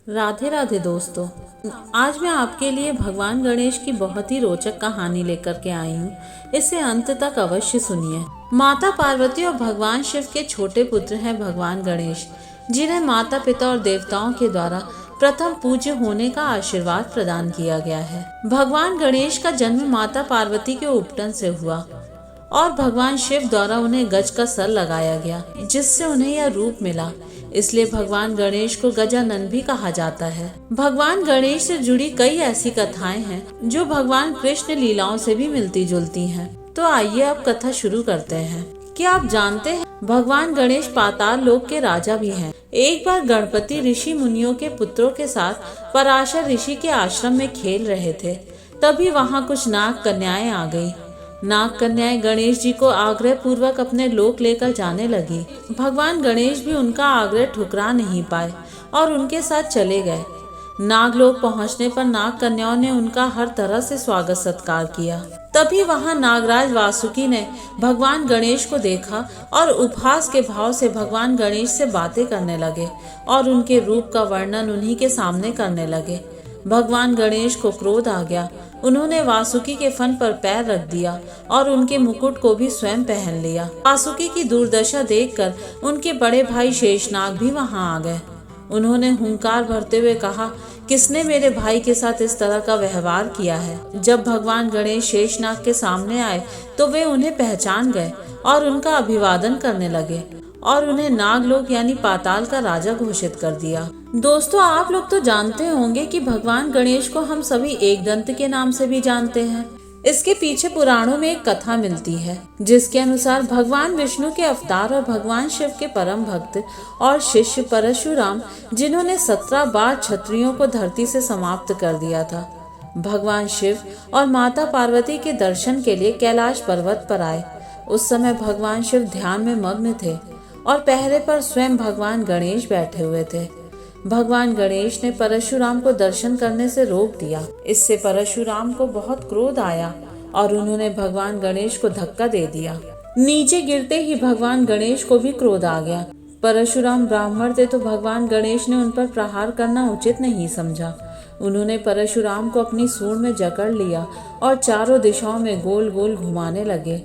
राधे राधे दोस्तों, आज मैं आपके लिए भगवान गणेश की बहुत ही रोचक कहानी लेकर के आई हूँ। इसे अंत तक अवश्य सुनिए। माता पार्वती और भगवान शिव के छोटे पुत्र हैं भगवान गणेश, जिन्हें माता पिता और देवताओं के द्वारा प्रथम पूज्य होने का आशीर्वाद प्रदान किया गया है। भगवान गणेश का जन्म माता पार्वती के उपटन से हुआ और भगवान शिव द्वारा उन्हें गज का सर लगाया गया, जिससे उन्हें यह रूप मिला। इसलिए भगवान गणेश को गजानन भी कहा जाता है। भगवान गणेश से जुड़ी कई ऐसी कथाएं हैं जो भगवान कृष्ण लीलाओं से भी मिलती जुलती हैं। तो आइए अब कथा शुरू करते हैं। क्या आप जानते हैं भगवान गणेश पाताल लोक के राजा भी हैं। एक बार गणपति ऋषि मुनियों के पुत्रों के साथ पराशर ऋषि के आश्रम में खेल रहे थे। तभी वहाँ कुछ नाग कन्याएं आ गई। नाग कन्याएं गणेश जी को आग्रह पूर्वक अपने लोक लेकर जाने लगी। भगवान गणेश भी उनका आग्रह ठुकरा नहीं पाए और उनके साथ चले गए। नागलोक पहुंचने पर नाग कन्याओं ने उनका हर तरह से स्वागत सत्कार किया। तभी वहां नागराज वासुकी ने भगवान गणेश को देखा और उपहास के भाव से भगवान गणेश से बातें करने लगे और उनके रूप का वर्णन उन्हीं के सामने करने लगे। भगवान गणेश को क्रोध आ गया। उन्होंने वासुकी के फन पर पैर रख दिया और उनके मुकुट को भी स्वयं पहन लिया। वासुकी की दुर्दशा देखकर उनके बड़े भाई शेषनाग भी वहां आ गए। उन्होंने हुंकार भरते हुए कहा, किसने मेरे भाई के साथ इस तरह का व्यवहार किया है। जब भगवान गणेश शेषनाग के सामने आए तो वे उन्हें पहचान गए और उनका अभिवादन करने लगे और उन्हें नागलोक यानी पाताल का राजा घोषित कर दिया। दोस्तों, आप लोग तो जानते होंगे कि भगवान गणेश को हम सभी एकदंत के नाम से भी जानते हैं। इसके पीछे पुराणों में एक कथा मिलती है, जिसके अनुसार भगवान विष्णु के अवतार और भगवान शिव के परम भक्त और शिष्य परशुराम, जिन्होंने 17 बार क्षत्रियों को धरती से समाप्त कर दिया था, भगवान शिव और माता पार्वती के दर्शन के लिए कैलाश पर्वत पर आए। उस समय भगवान शिव ध्यान में मग्न थे और पहरे पर स्वयं भगवान गणेश बैठे हुए थे। भगवान गणेश ने परशुराम को दर्शन करने से रोक दिया। इससे परशुराम को बहुत क्रोध आया और उन्होंने भगवान गणेश को धक्का दे दिया। नीचे गिरते ही भगवान गणेश को भी क्रोध आ गया। परशुराम ब्राह्मण थे तो भगवान गणेश ने उन पर प्रहार करना उचित नहीं समझा। उन्होंने परशुराम को अपनी सूंड में जकड़ लिया और चारों दिशाओं में गोल गोल घुमाने लगे।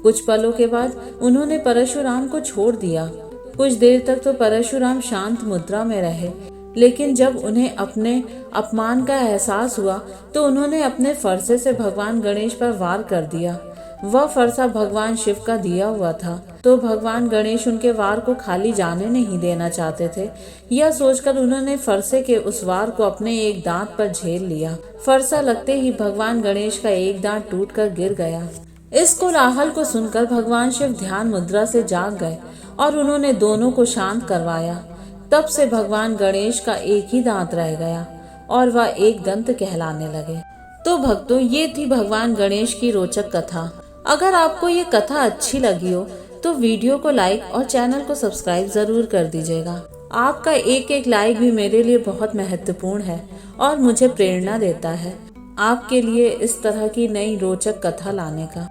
कुछ पलों के बाद उन्होंने परशुराम को छोड़ दिया। कुछ देर तक तो परशुराम शांत मुद्रा में रहे, लेकिन जब उन्हें अपने अपमान का एहसास हुआ तो उन्होंने अपने फरसे से भगवान गणेश पर वार कर दिया। वह फरसा भगवान शिव का दिया हुआ था, तो भगवान गणेश उनके वार को खाली जाने नहीं देना चाहते थे। यह सोचकर उन्होंने फरसे के उस वार को अपने एक दांत पर झेल लिया। फरसा लगते ही भगवान गणेश का एक दांत टूटकर गिर गया। इस कोलाहल को सुनकर भगवान शिव ध्यान मुद्रा से जाग गए और उन्होंने दोनों को शांत करवाया। तब से भगवान गणेश का एक ही दांत रह गया और वह एक दंत कहलाने लगे। तो भक्तों, ये थी भगवान गणेश की रोचक कथा। अगर आपको ये कथा अच्छी लगी हो तो वीडियो को लाइक और चैनल को सब्सक्राइब जरूर कर दीजिएगा। आपका एक एक लाइक भी मेरे लिए बहुत महत्वपूर्ण है और मुझे प्रेरणा देता है आपके लिए इस तरह की नई रोचक कथा लाने का।